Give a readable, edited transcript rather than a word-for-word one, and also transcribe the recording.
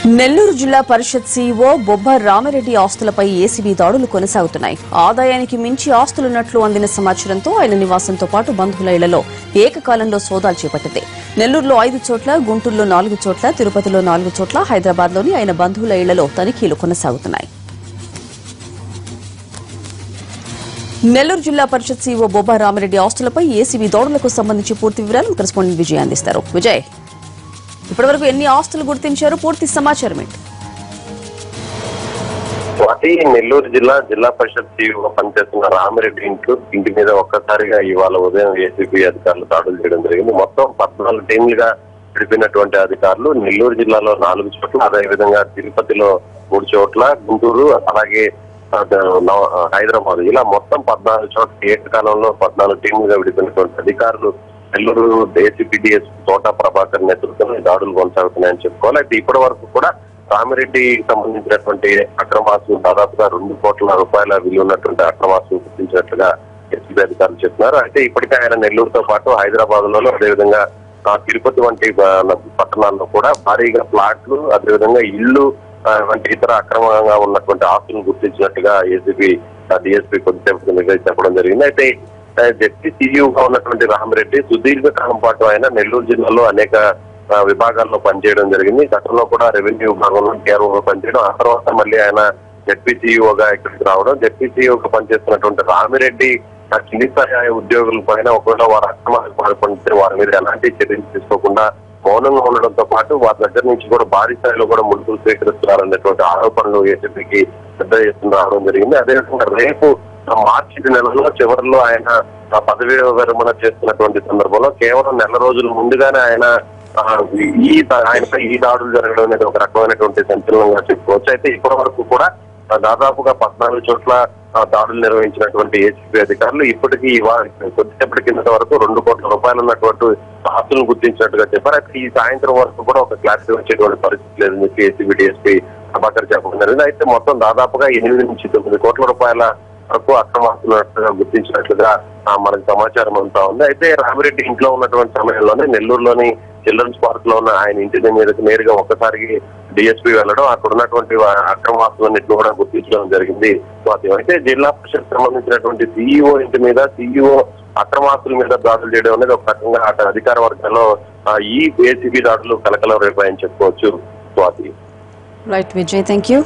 నెల్లూరు జిల్లా పరిషత్ సీఈఓ బొబ్బ రామిరెడ్డి ఆస్తులపై ఏసీబీ దాడులు కొనసాగుతున్నాయి. ఆదాయానికి మించి ఆస్తులున్నట్లు అందిన సమాచారంతో ఆయన నివాసంతో పాటు బంధువుల ఇళ్లలో ఏకకాలంలో సోదాలు చేపట్టింది. నెల్లూరులో 5 చోట్ల, గుంటూరులో 4 చోట్ల, తిరుపతిలో 4 చోట్ల, హైదరాబాద్లోని ఆయన బంధువుల ఇళ్లలో తనిఖీలు కొనసాగుతున్నాయి. నెల్లూరు జిల్లా పరిషత్ సీఈఓ బొబ్బ రామిరెడ్డి ఆస్తులపై ఏసీబీ దాడులకు సంబంధించి పూర్తి వివరాలు కరెస్పాండెంట్ విజయ్ అందిస్తారు. విజయ్, ఇప్పటివరకు ఎన్ని ఆస్తులు గుర్తించారు? పూర్తి సమాచారం ఏంటి? నెల్లూరు జిల్లా పరిషత్ సీఈఓ పనిచేస్తున్న రామిరెడ్డి ఇంటి మీద ఒక్కసారిగా ఇవాళ ఉదయం ఏసీబీ అధికారులు దాడులు చేయడం జరిగింది. మొత్తం 14 టీంలుగా విడిపోయినటువంటి అధికారులు నెల్లూరు జిల్లాలో 4 చోట్ల, అదేవిధంగా తిరుపతిలో 3 చోట్ల, గుంటూరు అలాగే హైదరాబాద్ ఇలా మొత్తం 14 చోట్ల ఏకకాలంలో 14 టీంలుగా విడిపోయినటువంటి అధికారులు నెల్లూరు ఏసీపీ డిఎస్పీ తోట ప్రభాకర్ నేతృత్వంలో దాడులు కొనసాగుతున్నాయని చెప్పుకోవాలి. అయితే ఇప్పటి వరకు కూడా రామిరెడ్డికి సంబంధించినటువంటి అక్రమాస్తులు దాదాపుగా 2 కోట్ల రూపాయల విలువ ఉన్నటువంటి అక్రమాస్తులు గుర్తించినట్లుగా ఎస్పీ అధికారులు చెప్తున్నారు. అయితే ఇప్పటికే ఆయన నెల్లూరుతో పాటు హైదరాబాద్ లోను, అదేవిధంగా తిరుపతి వంటి పట్టణాల్లో కూడా భారీగా ప్లాట్లు, అదేవిధంగా ఇళ్లు వంటి ఇతర అక్రమంగా ఉన్నటువంటి ఆస్తులను గుర్తించినట్టుగా ఏసీపీ డిఎస్పీ కొద్దిసేపు చెప్పడం జరిగింది. అయితే జడ్పీ సీఈఓగా ఉన్నటువంటి రామిరెడ్డి సుదీర్ఘకాలం పాటు ఆయన నెల్లూరు జిల్లాలో అనేక విభాగాల్లో పనిచేయడం జరిగింది. గతంలో కూడా రెవెన్యూ విభాగంలో కేఆర్ఓగా పనిచేయడం, ఆ తర్వాత మళ్ళీ ఆయన జడ్పీ సీఈఓగా ఇక్కడికి రావడం. జడ్పీ సీఈఓగా పనిచేస్తున్నటువంటి రామిరెడ్డి కింది స్థాయి ఉద్యోగుల పైన ఒకవేళ వారు అక్రమాలకు పాల్పడితే వారి మీద ఎలాంటి చర్యలు తీసుకోకుండా మౌనంగా ఉండడంతో పాటు వారి దగ్గర నుంచి కూడా భారీ స్థాయిలో కూడా ముడుపులు స్వీకరిస్తున్నారనేటువంటి ఆరోపణలు ఏసీపీకి పెద్ద ఎత్తున రావడం జరిగింది. అదేవిధంగా రేపు మార్చి నెలలో చివరిలో ఆయన పదవీ విరమణ చేస్తున్నటువంటి సందర్భంలో కేవలం నెల రోజుల ముందుగానే ఆయనపై ఈ దాడులు జరగడం అనేది ఒక రకమైనటువంటి సంచలనంగా చెప్పుకోవచ్చు. అయితే ఇప్పటి వరకు కూడా దాదాపుగా 14 చోట్ల దాడులు నిర్వహించినటువంటి ఏసీపీ అధికారులు ఇప్పటికీ కొద్దిసేపటి కింద వరకు 2 కోట్ల రూపాయలు ఉన్నటువంటి ఆస్తులను గుర్తించినట్టుగా చెప్పారు. అయితే ఈ సాయంత్రం వరకు కూడా ఒక క్లారిటీ వచ్చేటువంటి పరిస్థితి లేదని చెప్పి ఏసీబీ డిఎస్పీ ప్రభాకర్ చెప్పడం జరిగింది. అయితే మొత్తం దాదాపుగా 8 నుంచి 9 కోట్ల రూపాయల వరకు అక్రమాస్తున్నట్టుగా గుర్తించినట్లుగా మనకు సమాచారం అంతా ఉంది. అయితే రామిరెడ్డి ఇంట్లో ఉన్నటువంటి సమయంలోనే నెల్లూరులోని చిల్డ్రన్స్ పార్క్ లో ఉన్న ఆయన ఇంటి మీదకి నేరుగా ఒక్కసారికి డిఎస్పీ వెళ్లడం, అక్కడ ఉన్నటువంటి అక్రమాస్తులన్నింటినీ కూడా గుర్తించడం జరిగింది. అయితే జిల్లా పరిషత్ సంబంధించినటువంటి సీఈఓ ఇంటి మీద సీఈఓ అక్రమాస్తుల మీద దాడులు చేయడం అనేది ఒక రకంగా అటు అధికార వర్గంలో ఈ ఏసీబీ దాడులు కలకలం రేపాయని చెప్పుకోవచ్చు. Swathi. Right Vijay, thank you.